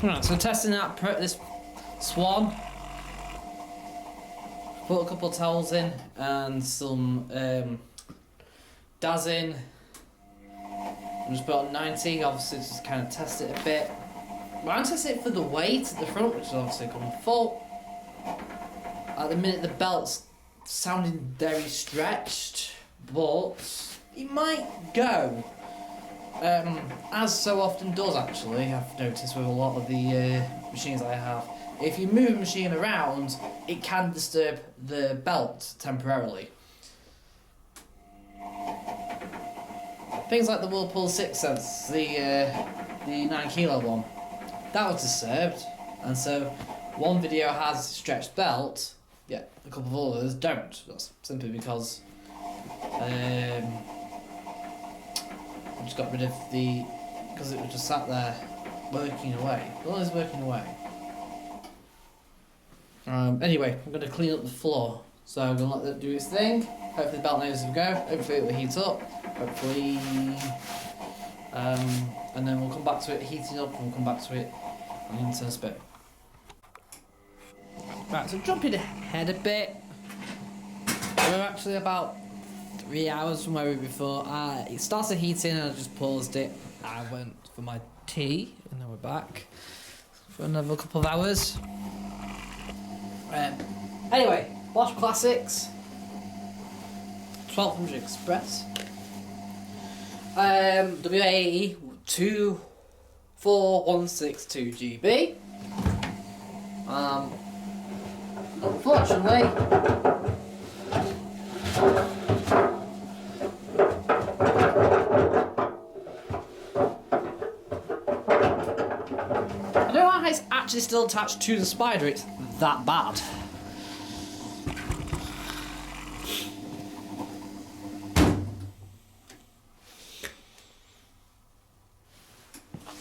Right, so testing out this swan. Put a couple of towels in and some DAS in. I'm just put on 90, obviously just kind of test it a bit. But I'm testing it for the weight at the front, which is obviously coming full. At the minute the belt's sounding very stretched, but it might go. As so often does actually, I've noticed with a lot of the machines I have. If you move a machine around, it can disturb the belt temporarily. Things like the Whirlpool 6 Sense, the 9 kilo one, that was disturbed, and so one video has stretched belt, yeah, a couple of others don't. That's simply because I just got rid of because it was just sat there working away. Well, it's working away. Anyway, I'm going to clean up the floor. So I'm going to let that do its thing. Hopefully the belt knows as we go. Hopefully it will heat up. Hopefully... and then we'll come back to it heating up and we'll come back to it in a bit. Right, so jumping ahead a bit. We're actually about 3 hours from where we were before. It started heating and I just paused it. I went for my tea and then we're back for another couple of hours. Anyway, Bosch Classics 1200 Express, WAE 24162 GB. Unfortunately, I don't know how it's actually still attached to the spider. It's that bad.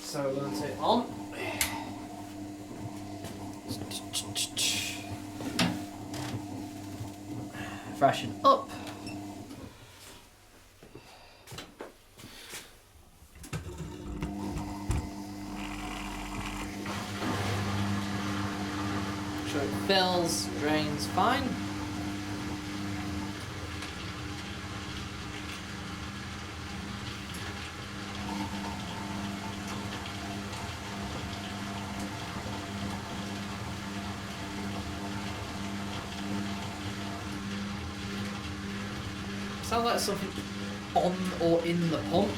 So we're going to take it on. Freshen up. Sure it fills, drains fine. Sounds like something on or in the pump.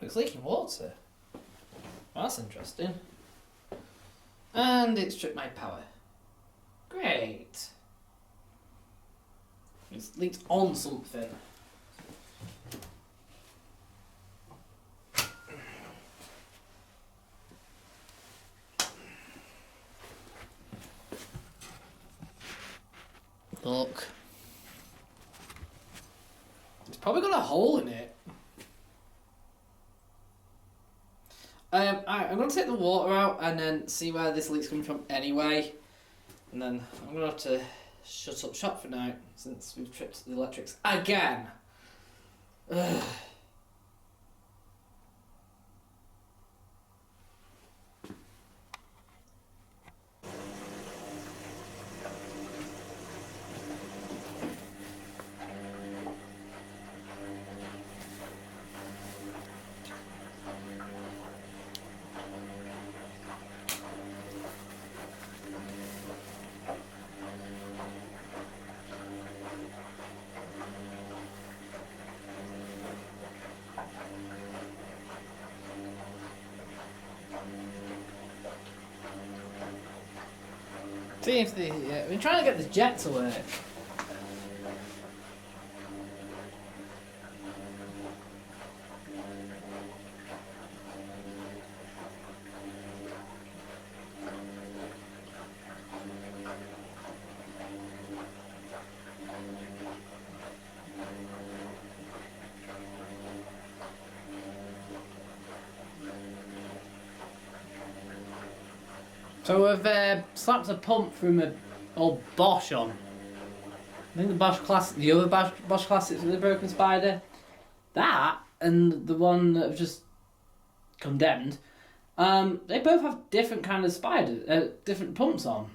It's leaking water. Well, that's interesting. And it's stripped my power. Great. It's leaked on something. Look. It's probably got a hole in it. Alright, I'm going to take the water out and then see where this leak's coming from anyway. And then I'm going to have to shut up shop for now since we've tripped the electrics again. Ugh. See if we're trying to get this jet to work. So we've slapped a pump from an old Bosch on. I think the Bosch Classic, the other Bosch Classics with the broken spider, that and the one that I've just condemned, they both have different kind of spiders, different pumps on.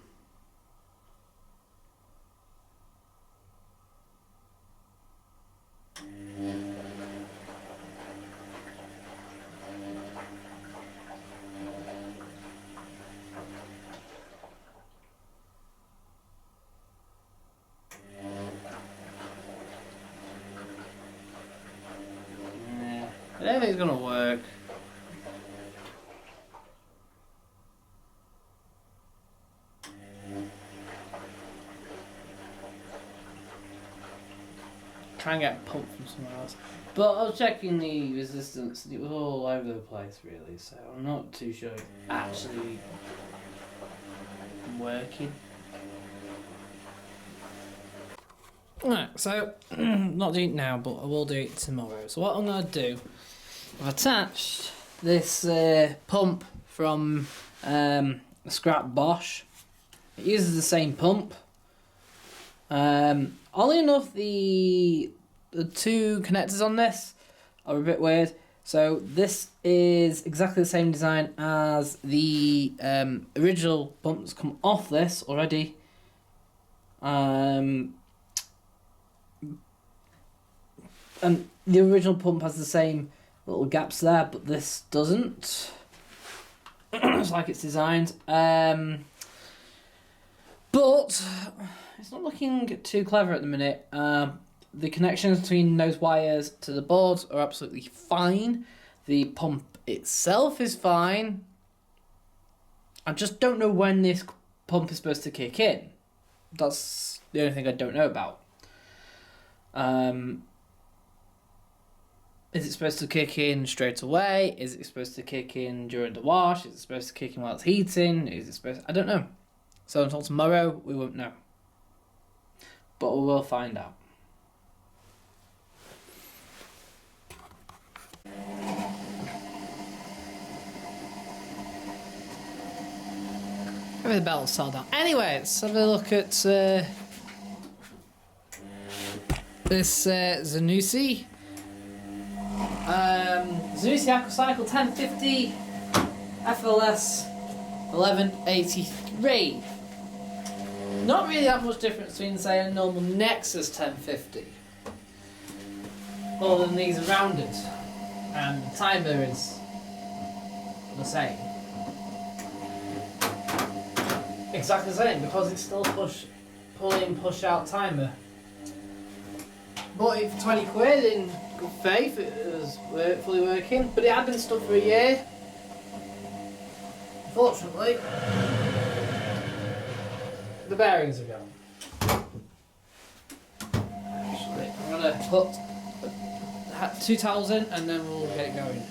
I don't think it's gonna work. Try and get a pump from somewhere else. But I was checking the resistance and it was all over the place really, so I'm not too sure it's actually working. Alright, so not doing it now, but I will do it tomorrow. So what I'm going to do, I've attached this pump from a scrap Bosch. It uses the same pump. Oddly enough, the two connectors on this are a bit weird. So this is exactly the same design as the original pump that's come off this already. And the original pump has the same little gaps there, but this doesn't. It's like it's designed. But it's not looking too clever at the minute. The connections between those wires to the boards are absolutely fine. The pump itself is fine. I just don't know when this pump is supposed to kick in. That's the only thing I don't know about. Is it supposed to kick in straight away? Is it supposed to kick in during the wash? Is it supposed to kick in while it's heating? Is it supposed... I don't know. So until tomorrow, we won't know. But we will find out. Maybe the belt will settle down. Anyway, let's have a look at this Zanussi. Zanussi Aquacycle 1050 FLS 1183. Not really that much difference between, say, a normal Nexus 1050. Other than these are rounded. And the timer is the same. Exactly the same, because it's still pull in, push out timer. Bought it for 20 quid in good faith, it was fully working, but it had been stuck for a year. Unfortunately, the bearings are gone. Actually, I'm going to put 2 towels in and then we'll get it going.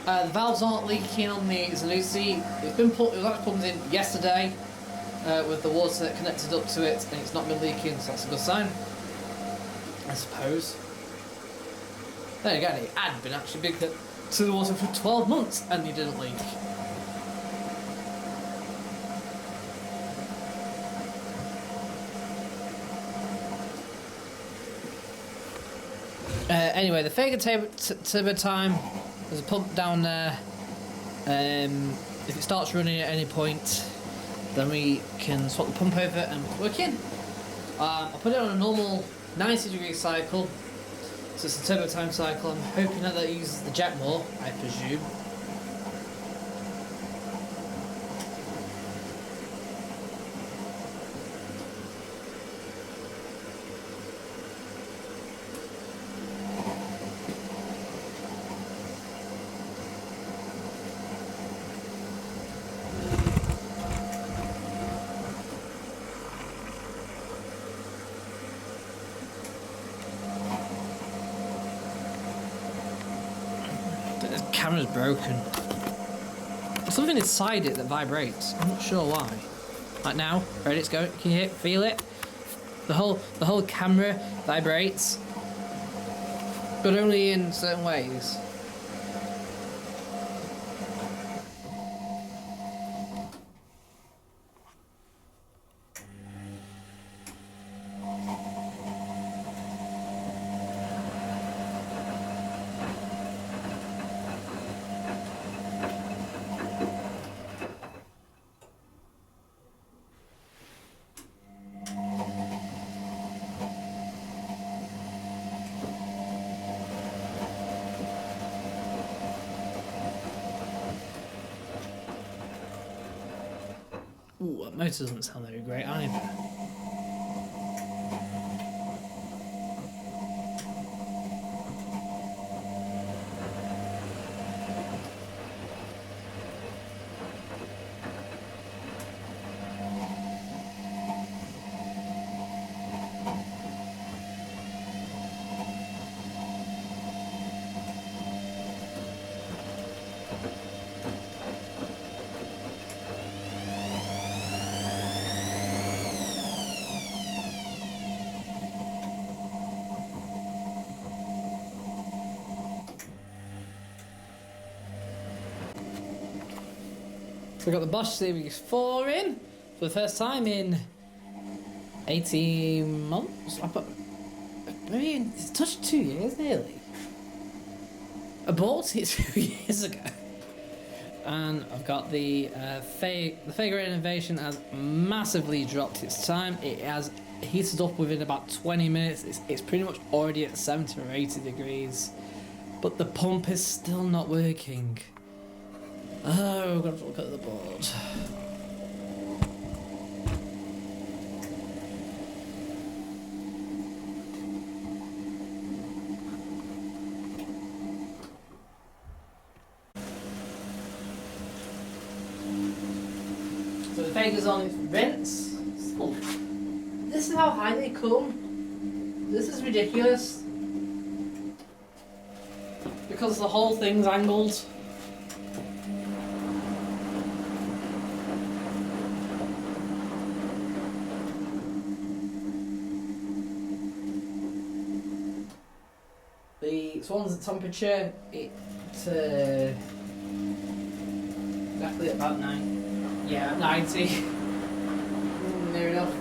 The valves aren't leaking on the Zanussi. It was actually plugged in yesterday with the water connected up to it, and it's not been leaking, so that's a good sign, I suppose. Then again, it had been actually big to the water for 12 months and it didn't leak. Anyway, the Fager turbo time. There's a pump down there. If it starts running at any point, then we can swap the pump over and work in. I put it on a normal 90-degree cycle, so it's a turbo time cycle. I'm hoping that uses the jet more, I presume. camera's broken. Something inside it that vibrates. I'm not sure why. Like now, ready? It's going. Can you feel it? The whole camera vibrates, but only in certain ways. Ooh, that motor doesn't sound very great either. So we got the Bosch Series 4 in for the first time in 18 months. Maybe it's touched 2 years nearly. I bought it 2 years ago. And I've got the Figure Innovation has massively dropped its time. It has heated up within about 20 minutes. It's pretty much already at 70 or 80 degrees. But the pump is still not working. Oh, we're going to look at the board. So the Vega's on its rinse. Oh, this is how high they come. This is ridiculous. Because the whole thing's angled. The Swan's temperature, it's exactly about 90. Near enough.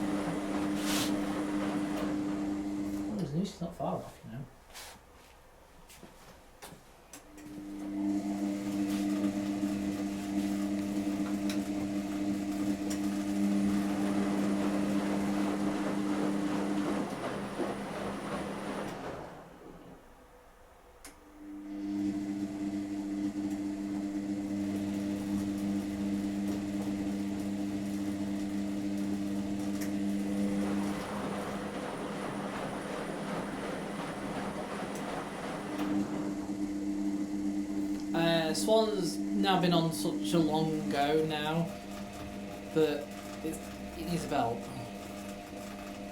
Oh, it's not far off, you know. Swan's now been on such a long go now that it needs a belt.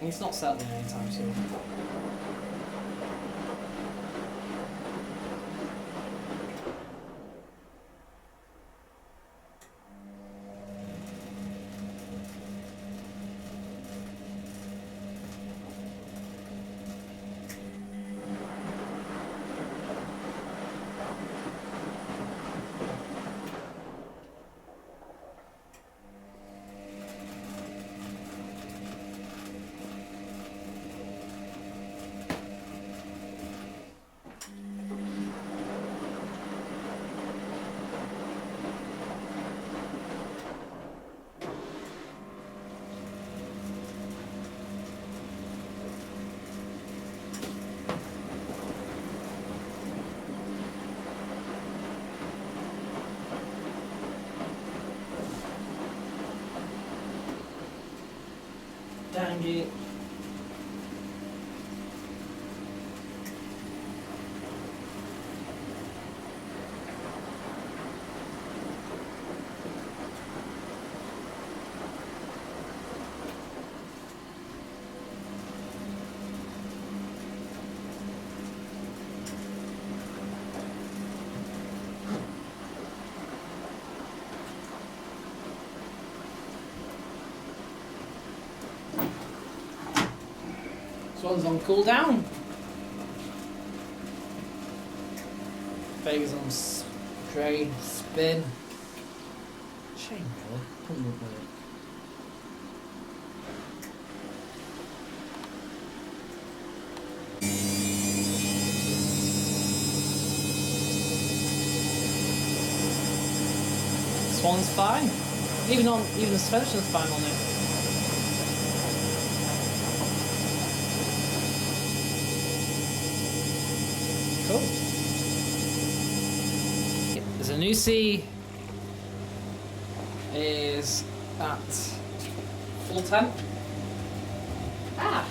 It's not settling anytime soon. Dang it. one's on cooldown. Vegas on straight spin. Shame, really. Couldn't look with it. Swan's fine. Even the suspension's fine on it. Cool. There's a new C is at full temp. Ah.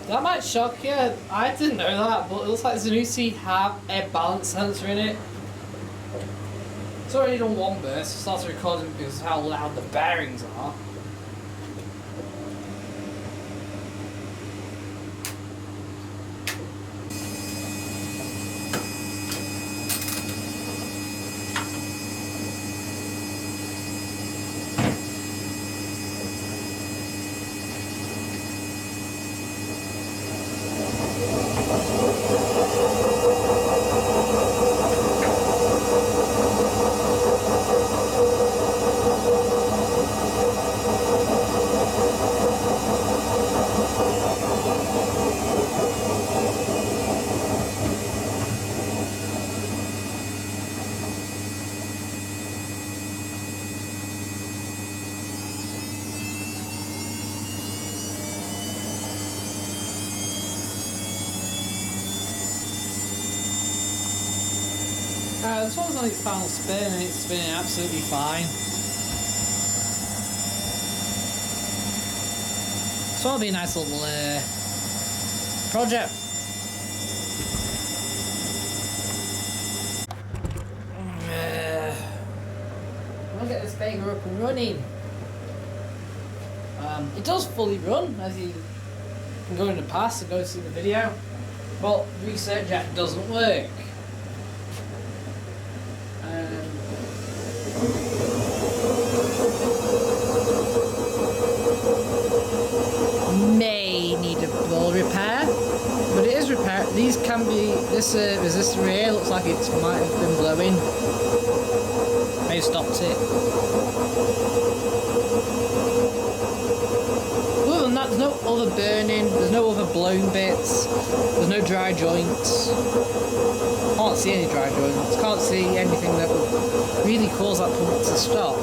That might shock you. I didn't know that, but it looks like Zanussi have a balance sensor in it. It's already done one burst. It starts recording because of how loud the bearings are. This one's on its final spin and it's spinning absolutely fine. So it'll be a nice little project. I'll get this Vega up and running. It does fully run, as you can go in the past and go see the video, but Research Jack doesn't work. May need a ball repair, but it is repair. These can be. This resistor here looks like it might have been blowing. May have stopped it. Other than that, there's no other burning. There's no other blown bits. There's no dry joints. Can't see any dry joints. Can't see anything that would really cause that pump to stop.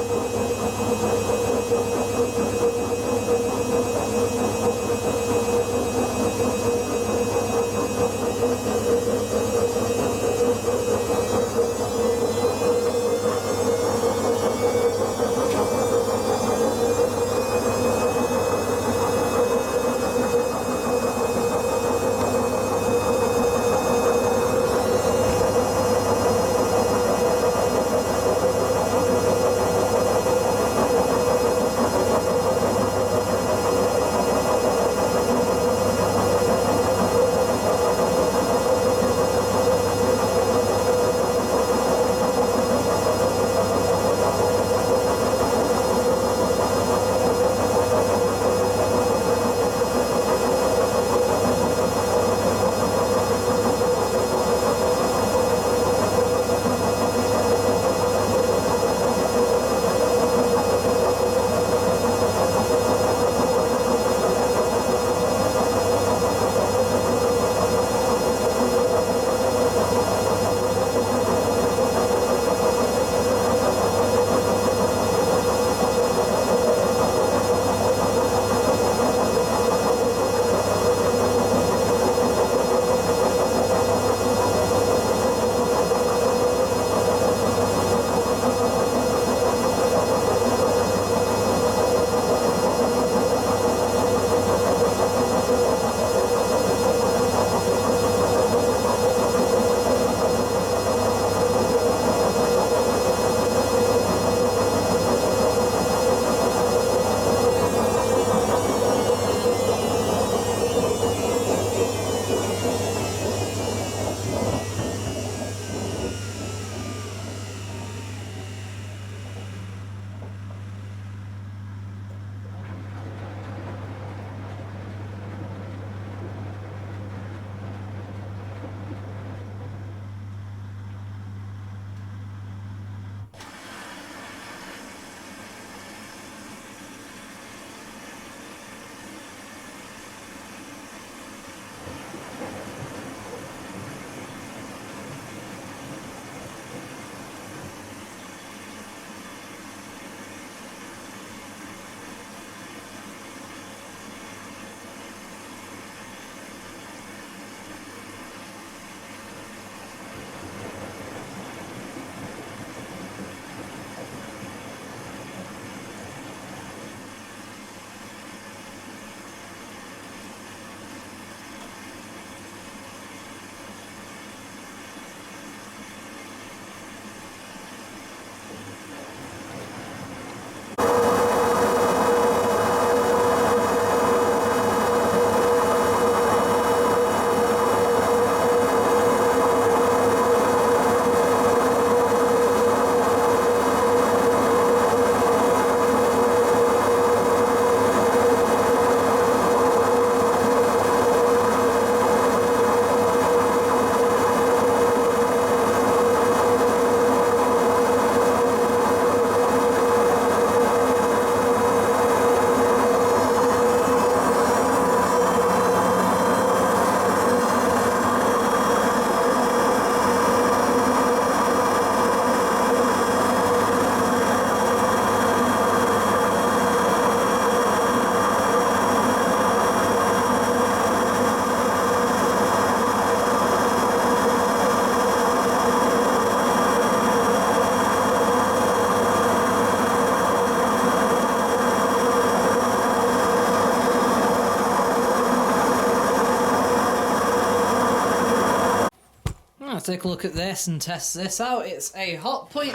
take a look at this and test this out. It's a Hotpoint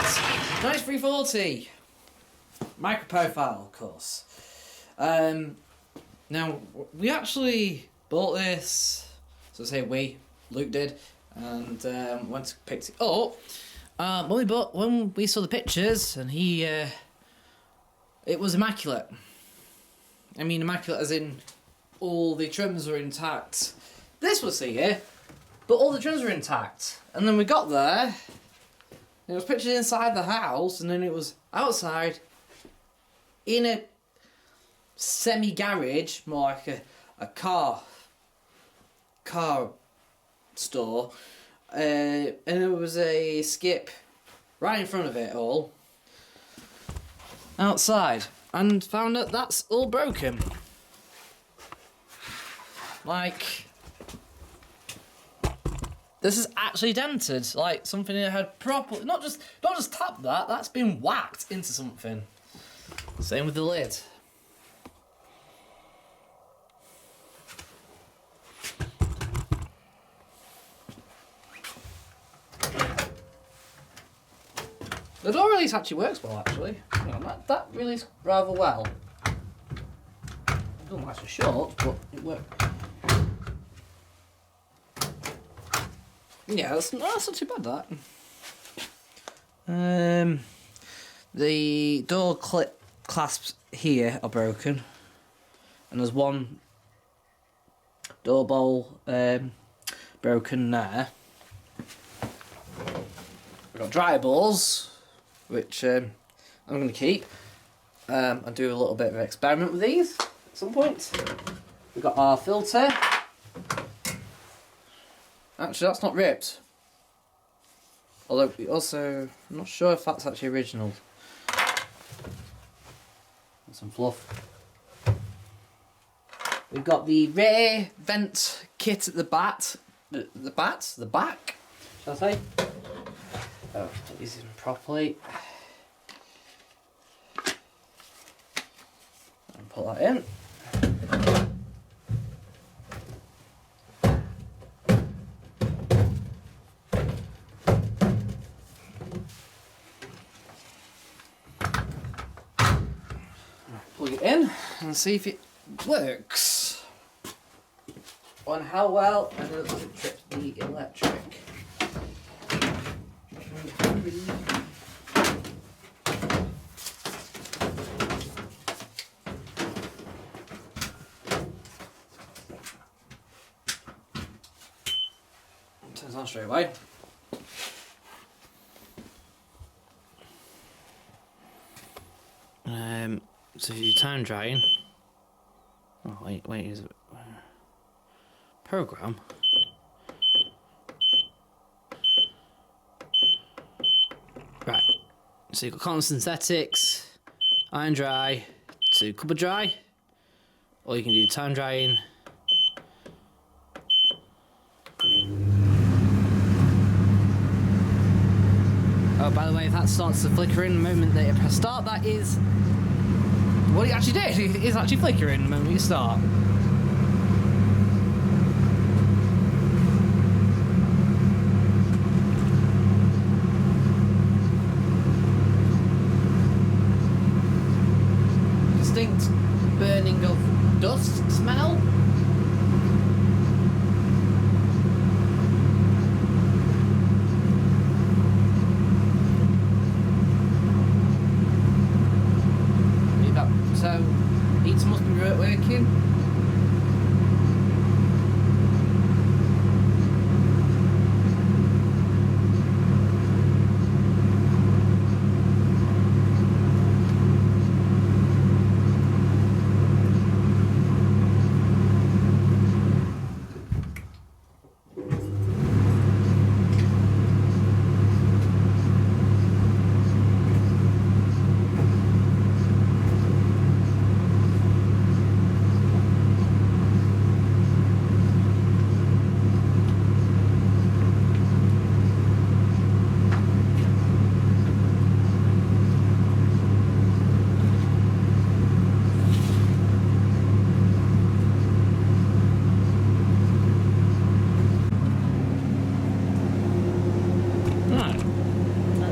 9340 micro profile, of course. Now we actually bought this. So say Luke did, and went to pick it up. When we saw the pictures, and it was immaculate. I mean, immaculate as in all the trims were intact. This was here, but all the trims were intact. And then we got there, it was pictured inside the house, and then it was outside in a semi-garage, more like a car store, and there was a skip right in front of it all outside, and found that that's all broken. Like, this is actually dented, like something that had properly not just tapped that's been whacked into something. Same with the lid. The door release actually works well, actually. That released rather well. It doesn't like to shut, but it worked. Yeah, that's not too bad, that. The door clasps here are broken. And there's one door bowl broken there. We've got dryer balls, which I'm going to keep and do a little bit of an experiment with these at some point. We've got our filter. Actually, that's not ripped. Although, we also, I'm not sure if that's actually original. And some fluff. We've got the rear vent kit at the back. Shall I say? Oh, put these in properly. And put that in. Plug it in and see if it works. On how well and does it trip the electric. Turns on straight away. So if you time drying. Oh wait, is it program? Right. So you've got cotton synthetics, iron dry to cupboard dry, or you can do time drying. Oh, by the way, if that starts to flicker in the moment that you press start, that is what it actually did. It is actually flickering the moment you start. Distinct burning of dust smell. So, heats must be working.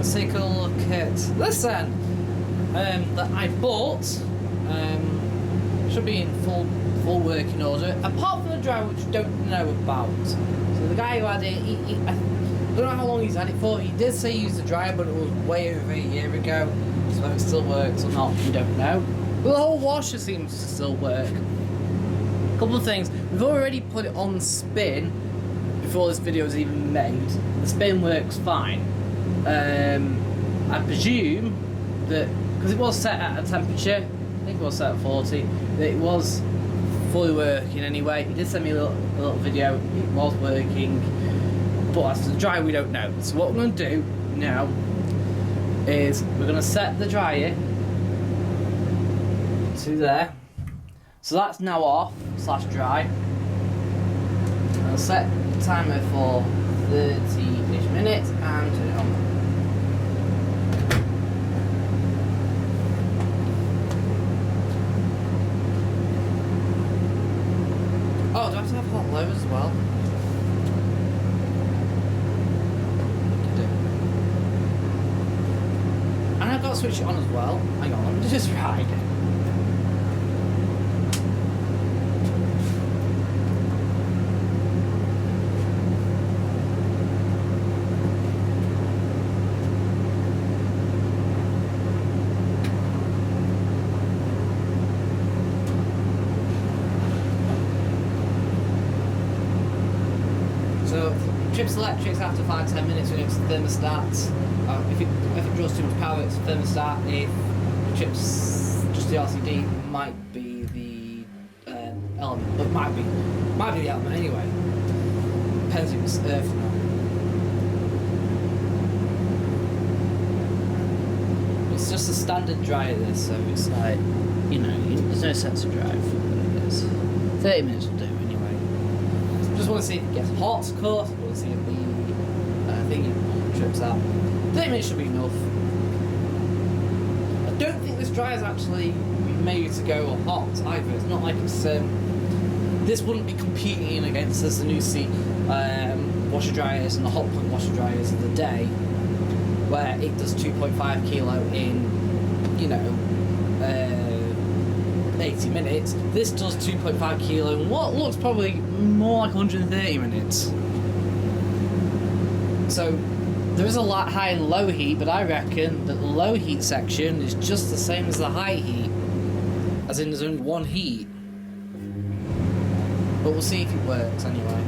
Let's take a look at this then. That I bought Should be in full working order, apart from the dryer which we don't know about. So the guy who had it, I don't know how long he's had it for. He did say he used the dryer, but it was way over a year ago. So whether it still works or not, we don't know. But the whole washer seems to still work. A couple of things. We've already put it on spin before this video was even made. The spin works fine. I presume that, because it was set at a temperature, I think it was set at 40, that it was fully working anyway. He did send me a little video, it was working, but as to the dryer we don't know. So what we're going to do now is we're going to set the dryer to there. So that's now off / dry. I'll set the timer for 30-ish minutes and turn it on. Oh, do I have to have hot low as well? And I've got to switch it on as well. Hang on, let me just ride. So, Trips Electrics after 5-10 minutes when it's thermostat. If it draws too much power, it's thermostat. If the chips just the RCD, might be the element, but might be the element anyway. Depends if it's earth or not. It's just a standard dryer this, so it's like, you know, there's no sense of drive for what it is. 30 minutes will do anyway. Just want to see if it gets hot, of course. I want to see if the thing trips out. 30 minutes should be enough. I don't think this dryer is actually made to go hot either. It's not like it's this wouldn't be competing against the Diagnostic washer dryers and the Hotpoint washer dryers of the day, where it does 2.5 kilo in, you know, 80 minutes. This does 2.5 kilo in what looks probably more like 130 minutes. So there is a lot high and low heat, but I reckon that the low heat section is just the same as the high heat, as in there's only one heat. But we'll see if it works anyway.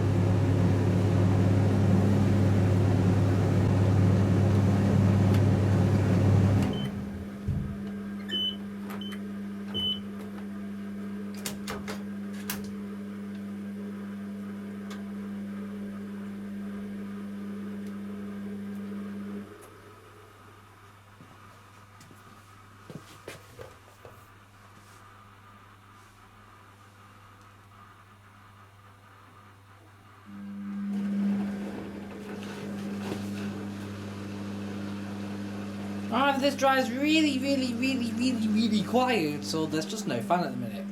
However, this dryer is really quiet, so there's just no fan at the minute.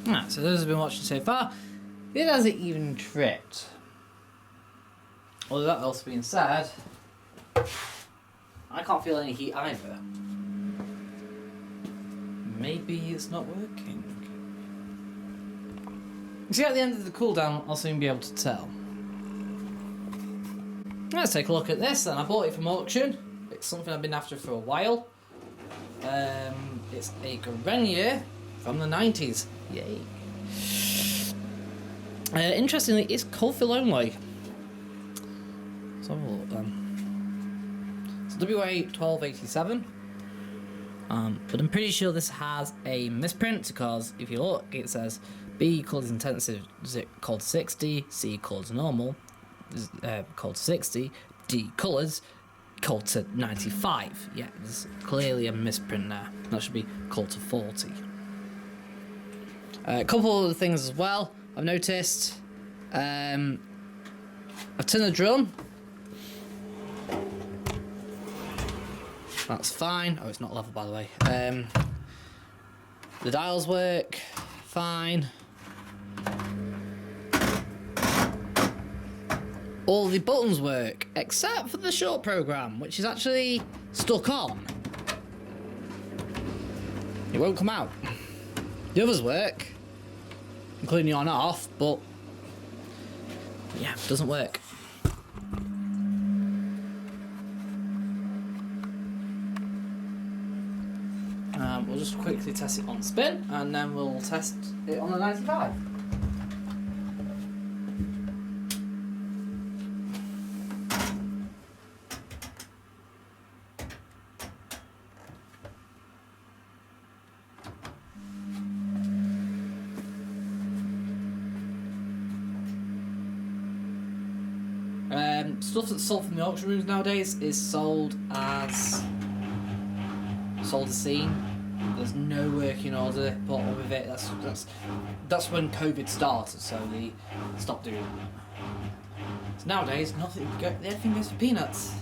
Right, so those have been watching so far. It hasn't even tripped. Although that also being said, I can't feel any heat either. Maybe it's not working. See, at the end of the cooldown, I'll soon be able to tell. Let's take a look at this then. I bought it from auction. It's something I've been after for a while. It's a Gorenje from the 90s. Yay. Interestingly, it's cold fill only. Let's have a look then. It's WA1287. But I'm pretty sure this has a misprint because if you look, it says B colours intensive, cold 60, C colours normal, cold 60, D colours, called to 95. Yeah, there's clearly a misprint there. That should be called to 40. A couple of other things as well I've noticed. I've turned the drum. That's fine. Oh, it's not level, by the way. The dials work fine. All the buttons work, except for the short program, which is actually stuck on. It won't come out. The others work, including the on-off, but yeah, it doesn't work. We'll just quickly test it on spin, and then we'll test it on the 95. Stuff that's sold from the auction rooms nowadays is sold as seen. There's no working order put on with it. That's when COVID started, so they stopped doing it. So nowadays, everything goes for peanuts.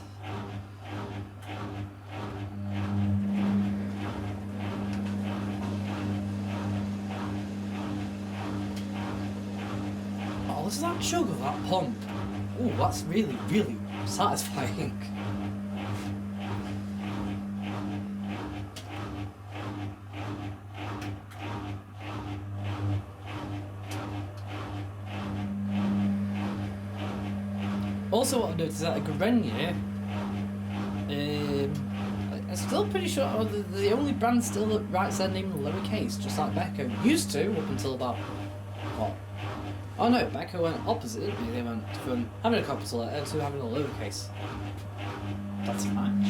Oh, this is that chug of that pump. Ooh, that's really, really satisfying. Also, what I've noticed is that a Gorenje, I'm still pretty sure the only brand still that writes their name in lowercase, just like Beko used to, up until about, what? Oh no, Beko went opposite, didn't they? They went from having a capital letter to having a lowercase. That's a match.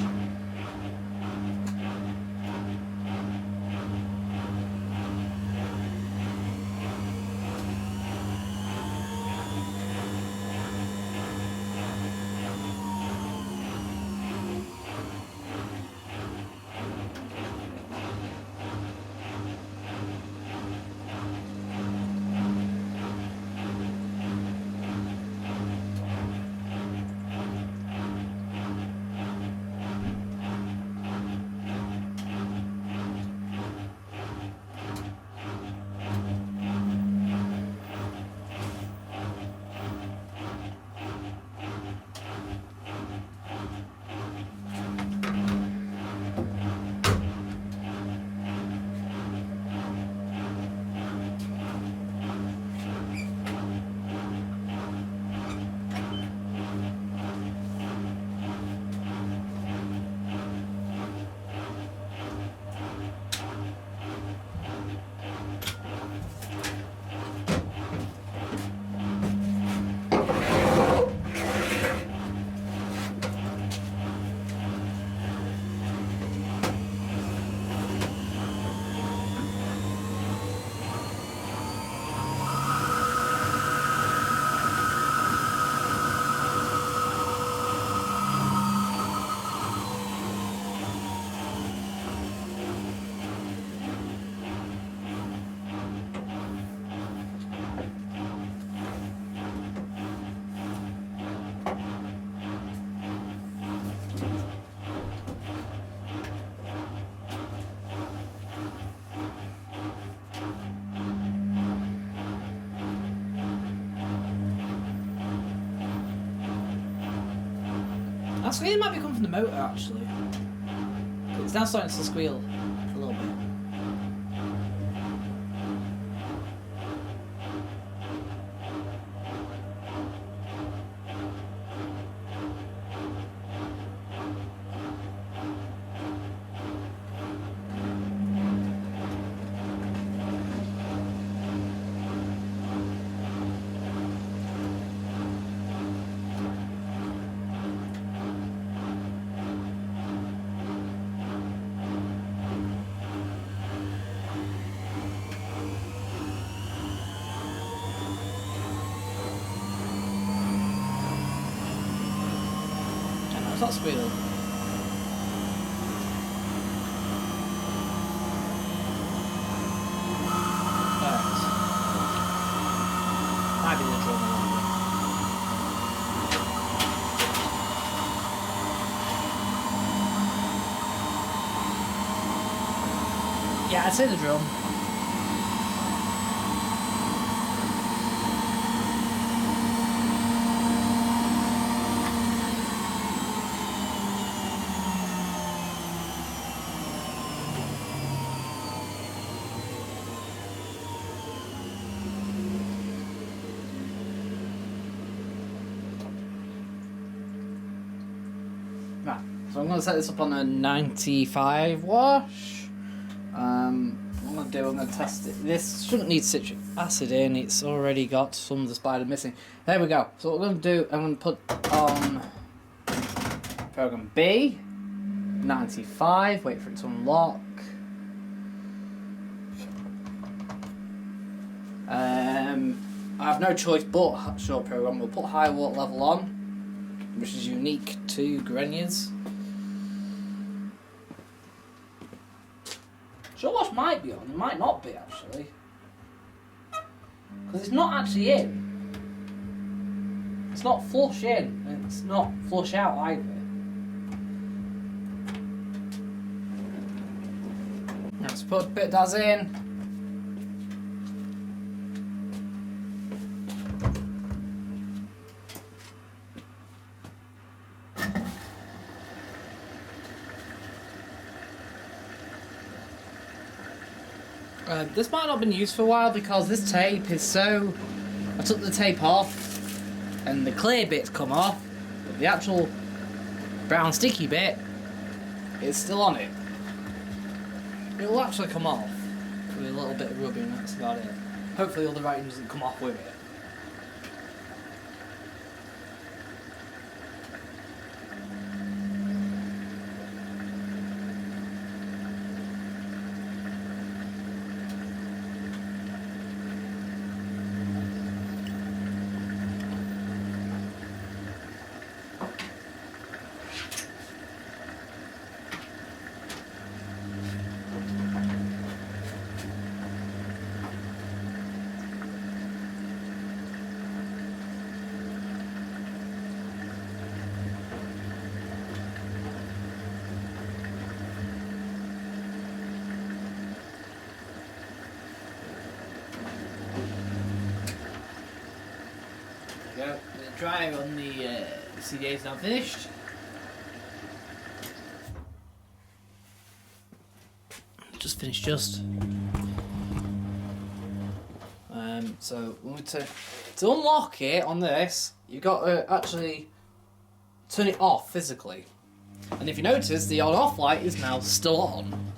That squeal might be coming from the motor, actually. It's now starting to squeal a little bit. It's not squealing. Yeah, I'd say the drum. Right, so I'm going to set this up on a 95 wash. What I'm going to do, I'm going to test it. This shouldn't need citric acid in, it's already got some of the spider missing. There we go. So what we're going to do, I'm going to put on program B, 95, wait for it to unlock. I have no choice but short program. We'll put high water level on, which is unique to Gorenjes. Short wash might be on, it might not be actually. Because it's not actually in. It's not flush in, and it's not flush out either. Let's put a bit of Daz in. This might not have been used for a while because this tape is so... I took the tape off and the clear bit's come off, but the actual brown sticky bit is still on it. It'll actually come off with a little bit of rubbing, that's about it. Hopefully all the writing doesn't come off with it. Go. The dry on the CDA is now finished. Just finished just. So we need to unlock it on this, you've got to actually turn it off physically. And if you notice, the on-off light is now still on.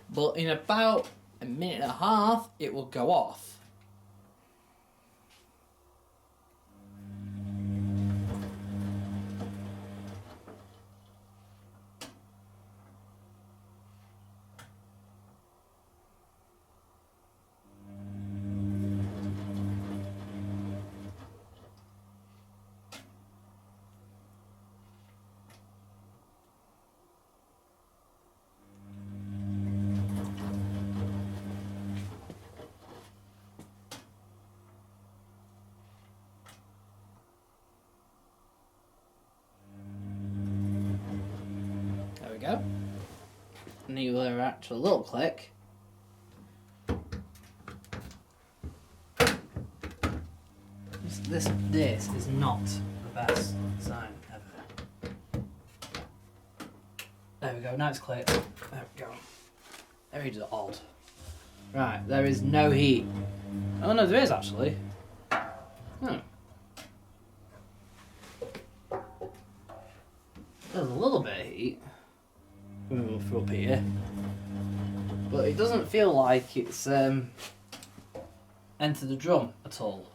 But in about a minute and a half, it will go off. Go. Need their actual little click. This is not the best design ever. There we go, now it's clicked. There we go. Very odd. Right, there is no heat. Oh no, there is actually. Hmm. There's a little bit of heat. For up here, but it doesn't feel like it's entered the drum at all.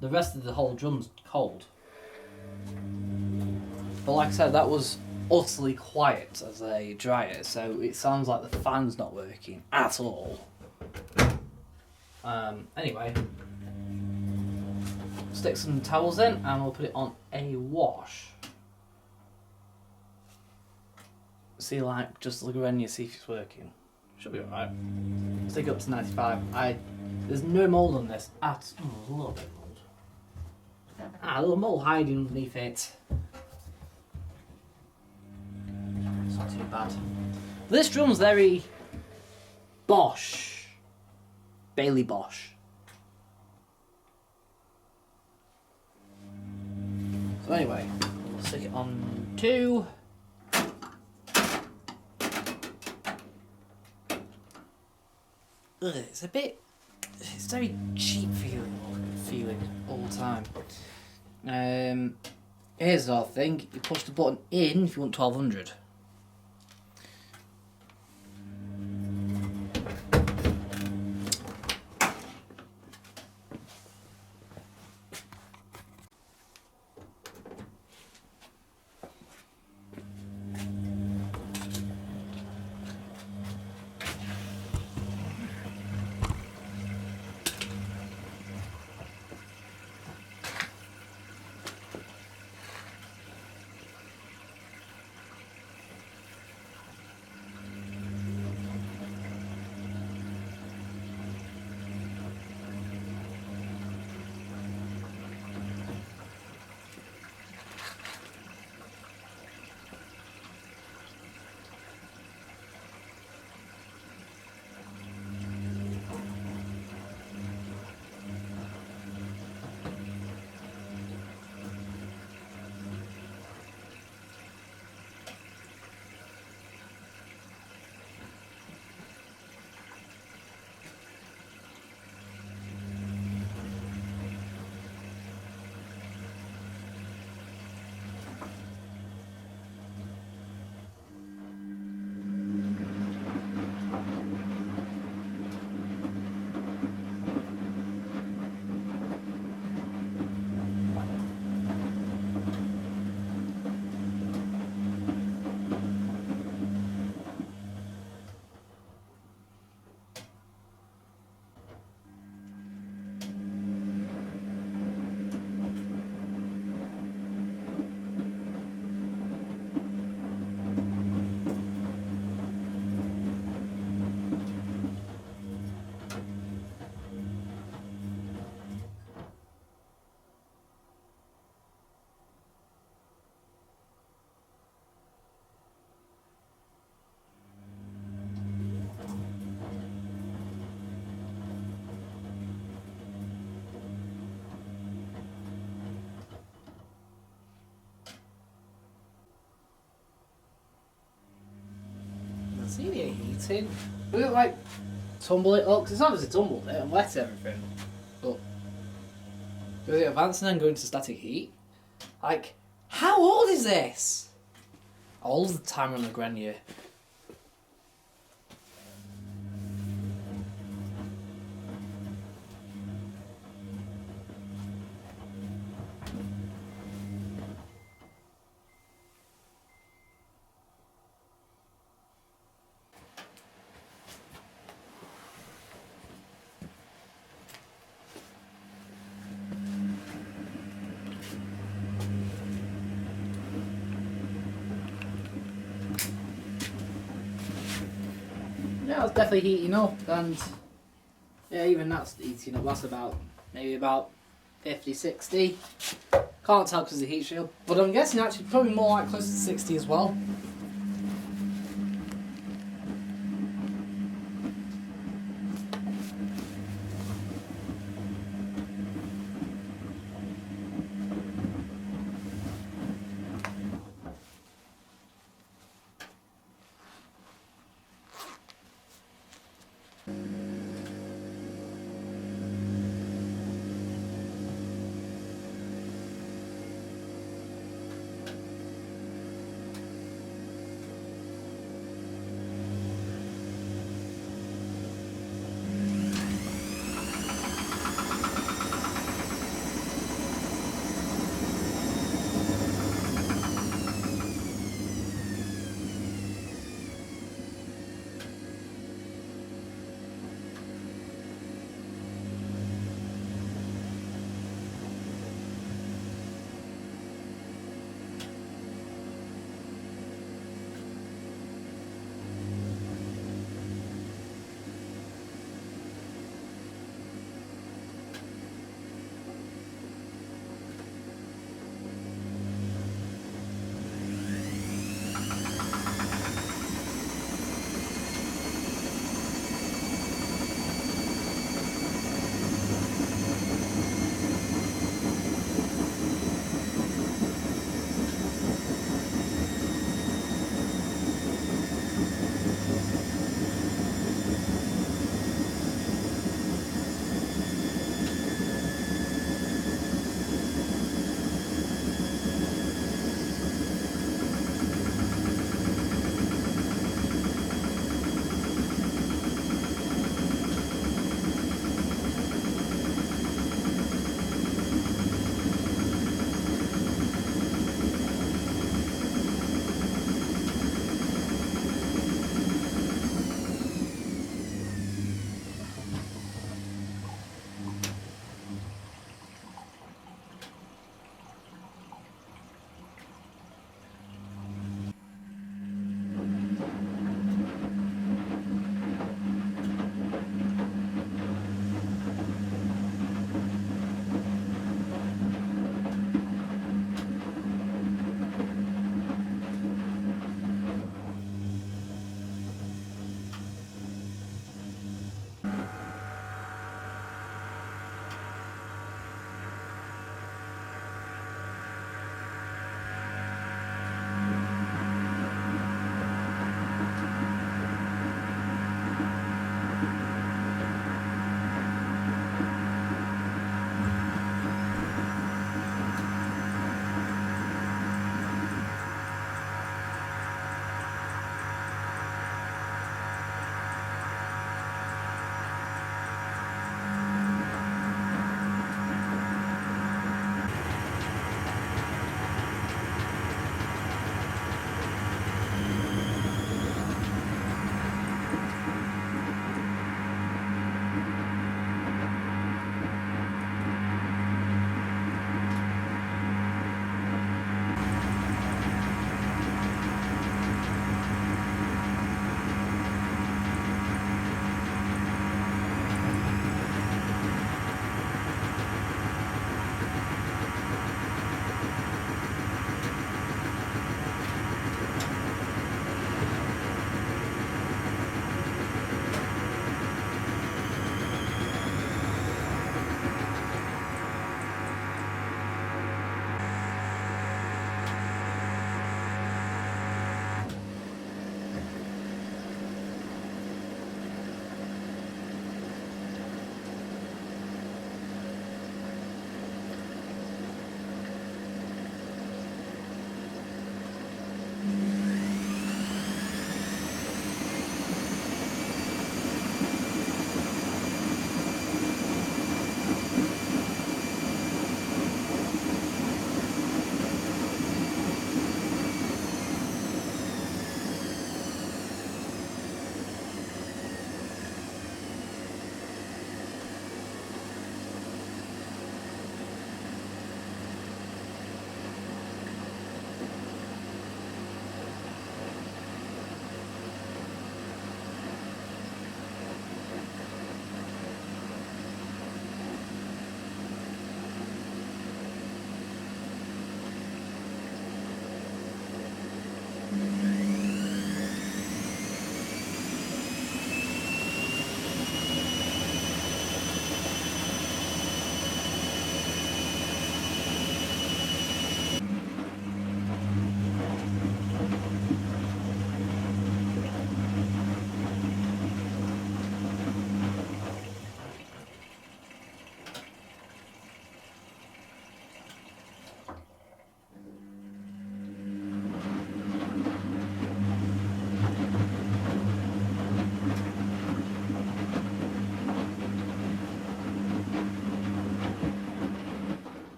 The rest of the whole drum's cold. But like I said, that was utterly quiet as a dryer, so it sounds like the fan's not working at all. Anyway, stick some towels in and we'll put it on a wash. See, like, just look around you, see if it's working. Should be alright. Stick it up to 95. There's no mould on this at a little bit of mould. A little mould hiding underneath it. It's not too bad. This drum's very Bosch. Bailey Bosch. So anyway, we'll stick it on 2. Ugh, it's very cheap feeling all the time. Here's our thing, you push the button in if you want 1200. See the heating? We look like tumble it up, because it's obviously tumbled it and wet everything. But with it advancing and going to static heat, like, how old is this? All the time on the Gorenje. Yeah, it's definitely heating up, and yeah, even that's heating up. That's maybe about 50, 60. Can't tell because of the heat shield, but I'm guessing actually probably more like close to 60 as well.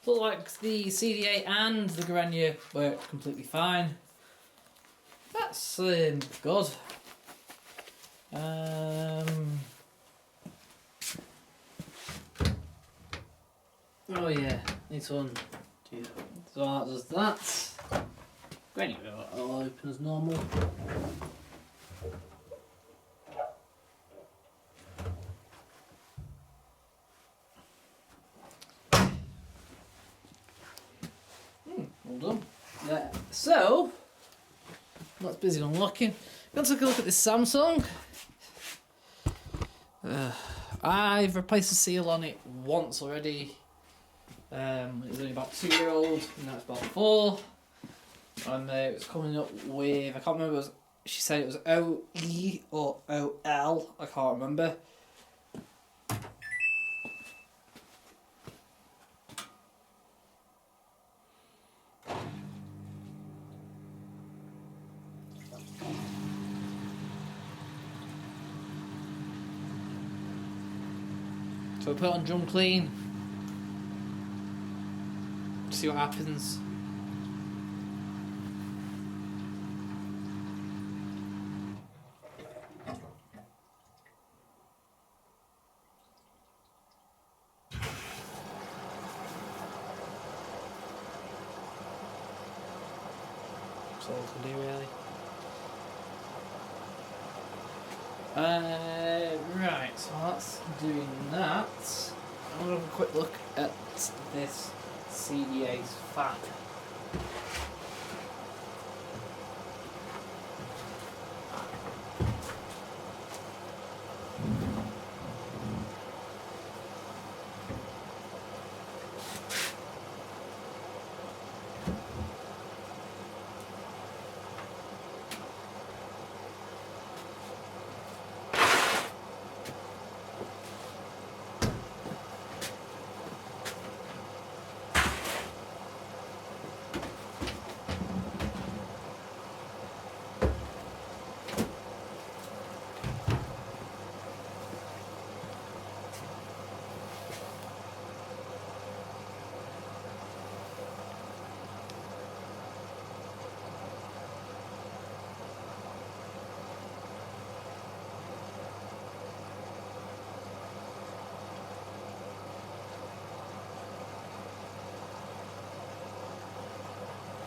Look like the CDA and the Gorenje work completely fine. That's good. Oh yeah, need to undo. So that does that. Anyway, I'll open as normal. Well done. Yeah. So, not busy unlocking. Let's take a look at this Samsung. I've replaced the seal on it once already. It was only about 2-year-old, and now it's about 4. And it was coming up with, I can't remember, she said it was OE or OL, I can't remember. So we put it on drum clean, see what happens. That's all we can do really. Right, so that's doing that. I'm going to have a quick look at this CDA's fan.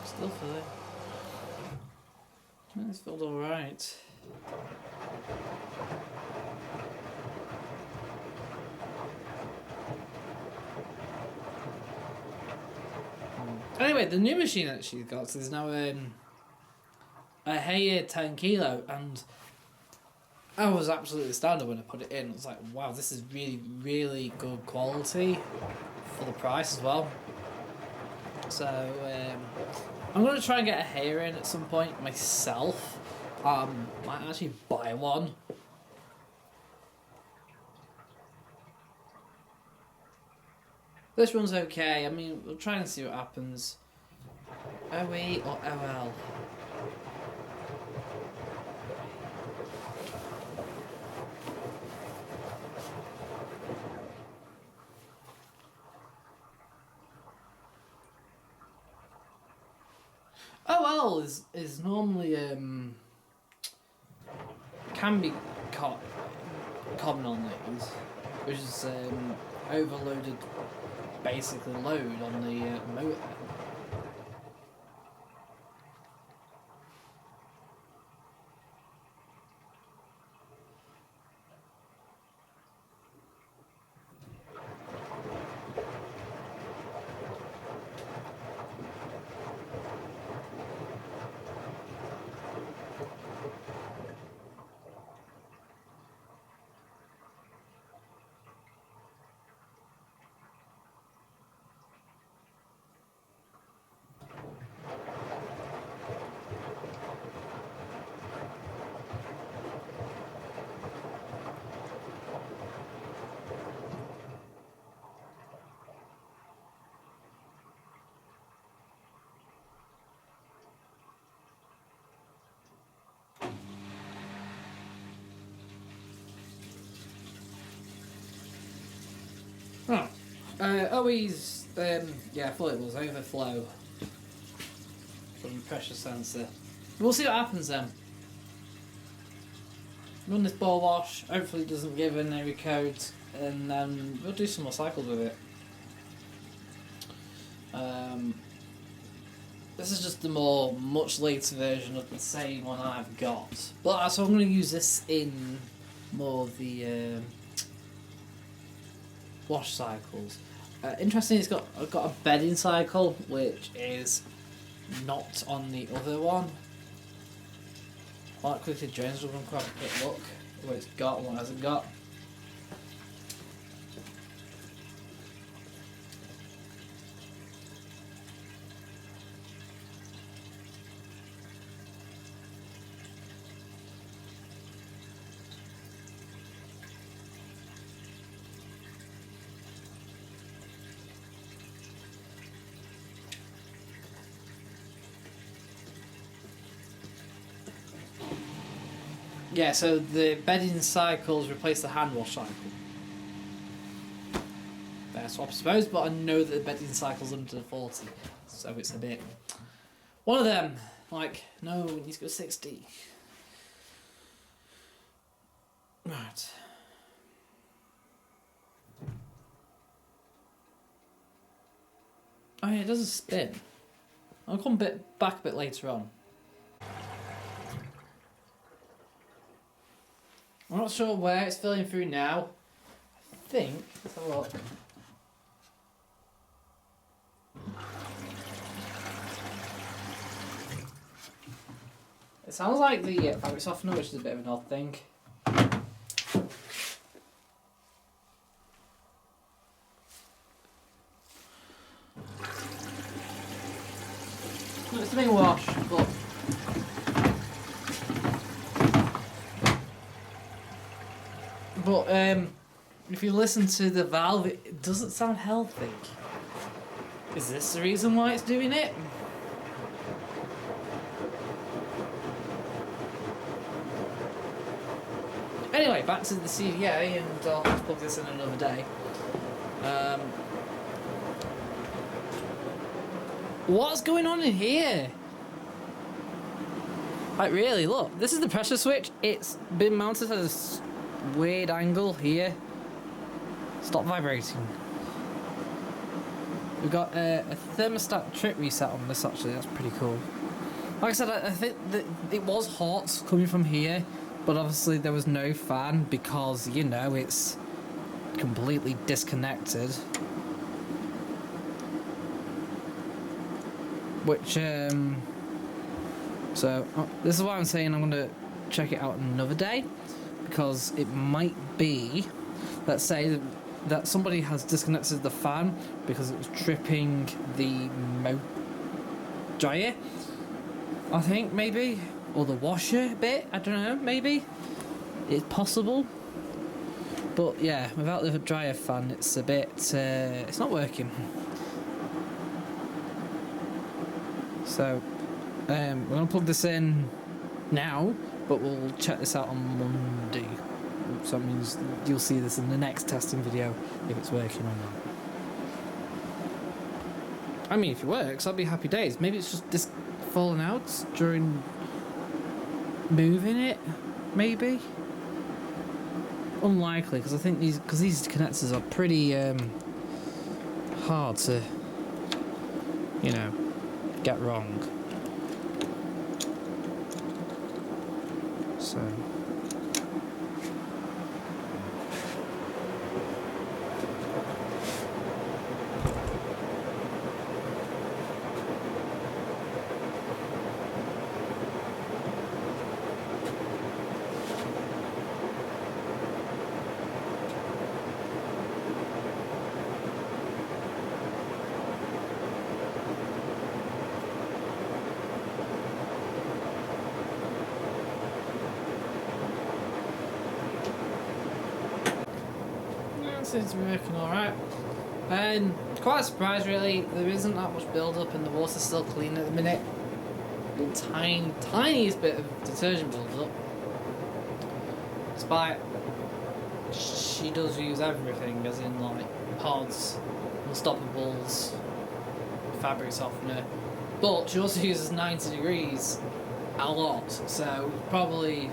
Still filling. It's filled alright. Anyway, the new machine that she's got is now a Hey 10 kilo, and I was absolutely astounded when I put it in. I was like, wow, this is really, really good quality for the price as well. So, I'm going to try and get a hair in at some point myself. Might actually buy one. This one's okay. I mean, we'll try and see what happens. OE or OL? OL is normally can be common on these, which is overloaded basically load on the motor. Oh, OE's Yeah, I thought it was overflow from the pressure sensor. We'll see what happens then. Run this ball wash, hopefully it doesn't give an error code, and then we'll do some more cycles with it. This is just the much later version of the same one I've got. But so I'm going to use this in more of the wash cycles. Interesting, I've got a bedding cycle, which is not on the other one. I might quickly drain so we can have a quick look at what it's got and what it hasn't got. Yeah, so the bedding cycles replace the hand wash cycle. Fair swap, I suppose, but I know that the bedding cycle's under 40, so it's a bit... One of them, like, no, it needs to go 60. Right. Oh yeah, it does a spin. I'll come back a bit later on. I'm not sure where it's filling through now. I think, let's have a look. It sounds like the fabric softener, which is a bit of an odd thing. It's a big wash, but if you listen to the valve, it doesn't sound healthy. Is this the reason why it's doing it? Anyway, back to the CDA, and I'll have to plug this in another day. What's going on in here? Like, really, look, this is the pressure switch. It's been mounted at a weird angle here. Stop vibrating. We've got a thermostat trip reset on this, actually. That's pretty cool. Like I said, I think that it was hot coming from here, but obviously there was no fan because, you know, it's completely disconnected. Which, so, this is why I'm saying I'm going to check it out another day, because it might be, let's say, that somebody has disconnected the fan because it was tripping the dryer, I think, maybe, or the washer bit, I don't know, maybe, it's possible, but yeah, without the dryer fan, it's a bit, it's not working. So, we're going to plug this in now, but we'll check this out on Monday. So that means you'll see this in the next testing video if it's working or not. I mean, if it works, I'll be happy days. Maybe it's just this falling out during moving it, maybe? Unlikely, because I think these connectors are pretty hard to, you know, get wrong. So seems to be working alright. And quite surprised really, there isn't that much build up and the water's still clean at the minute. The tiniest bit of detergent builds up. Despite she does use everything, as in like pods and unstoppables, fabric softener, but she also uses 90 degrees a lot, so probably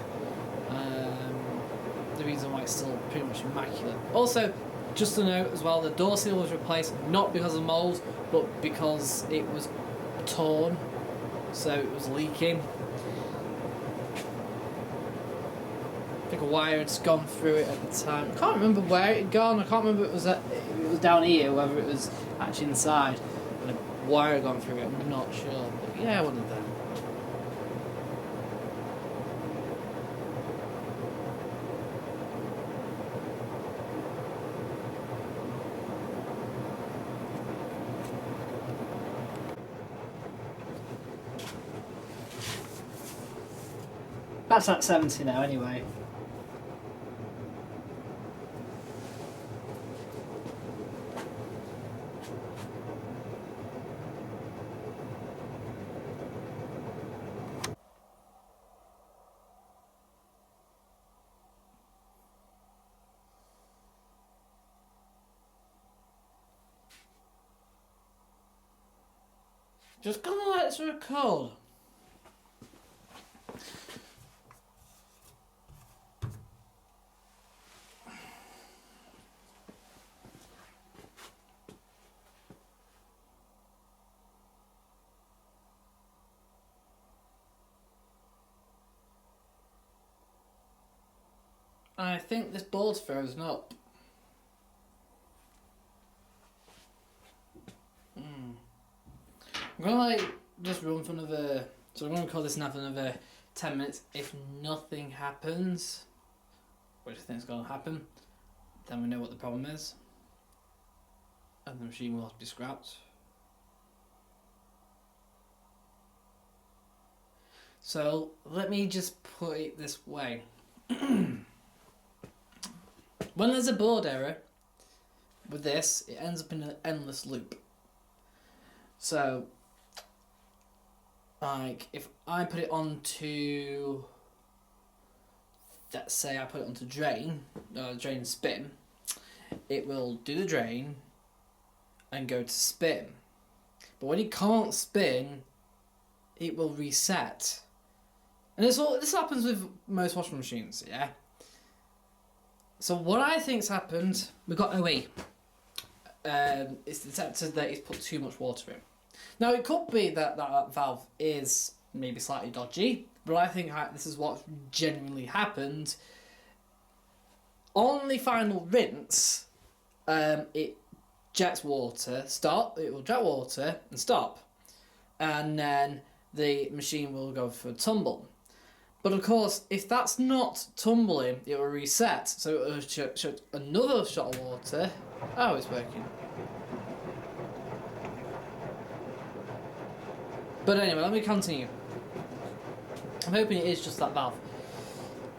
the reason why it's still pretty much immaculate. Also, just to note as well, the door seal was replaced not because of mould, but because it was torn, so it was leaking. I think a wire had gone through it at the time. I can't remember where it had gone. I can't remember if it was down here, whether it was actually inside, and a wire had gone through it. I'm not sure. But yeah, one of them. That's at 70 now, anyway. Just gonna let this record. I think this board's frozen up. I'm gonna just run for another. So I'm gonna call this now for another 10 minutes. If nothing happens, which I think is gonna happen, then we know what the problem is, and the machine will have to be scrapped. So let me just put it this way. When there's a board error with this, it ends up in an endless loop. So, like, if I put it onto, let's say I put it onto drain spin, it will do the drain and go to spin. But when it can't spin, it will reset. And this happens with most washing machines, yeah? So what I think's happened, we've got OE. It's detected that it's put too much water in. Now it could be that valve is maybe slightly dodgy, but I think this is what genuinely happened. On the final rinse, it jets water, it will jet water and stop. And then the machine will go for a tumble. But of course, if that's not tumbling, it will reset. So it will shoot another shot of water. Oh, it's working. But anyway, let me continue. I'm hoping it is just that valve.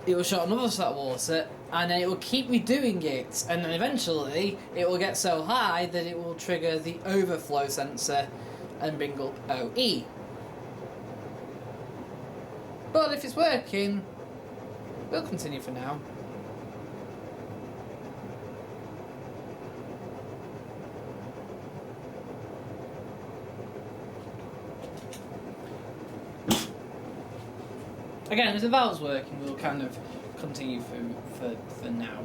It will shot another shot of water, and then it will keep redoing it. And then eventually, it will get so high that it will trigger the overflow sensor and bring up OE. But if it's working, we'll continue for now. Again, if the valve's working, we'll kind of continue for now.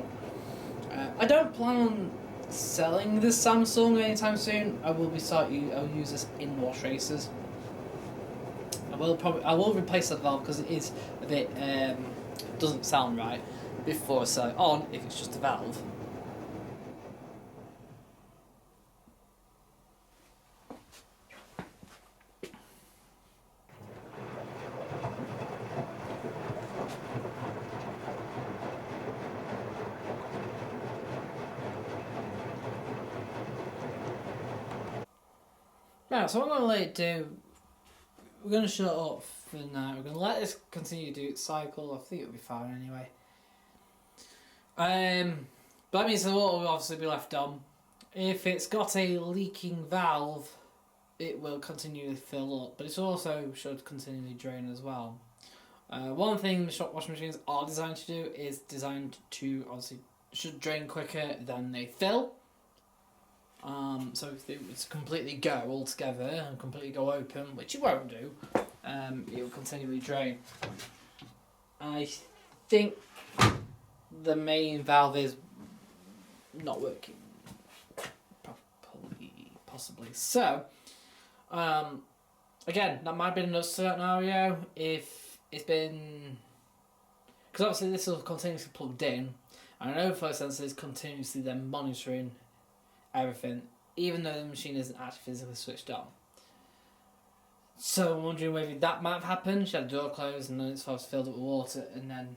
I don't plan on selling this Samsung anytime soon. I'll use this in wash races. I will replace that valve because it is a bit doesn't sound right before I sell it on if it's just a valve. Right, so what I'm going to let it do, we're going to shut up for now. We're going to let this continue to do its cycle. I think it'll be fine anyway. But that means the water will obviously be left on. If it's got a leaking valve, it will continually fill up, but it also should continually drain as well. One thing the shop washing machines are designed to do is designed to obviously should drain quicker than they fill. So if it was to completely go altogether and completely go open, which it won't do, it will continually drain. I think the main valve is not working properly, possibly. So, again, that might have been another scenario if it's been... Because obviously this is continuously plugged in, and an overflow sensor is continuously then monitoring everything, even though the machine isn't actually physically switched on. So I'm wondering whether that might have happened. She had the door closed and then it's filled up with water, and then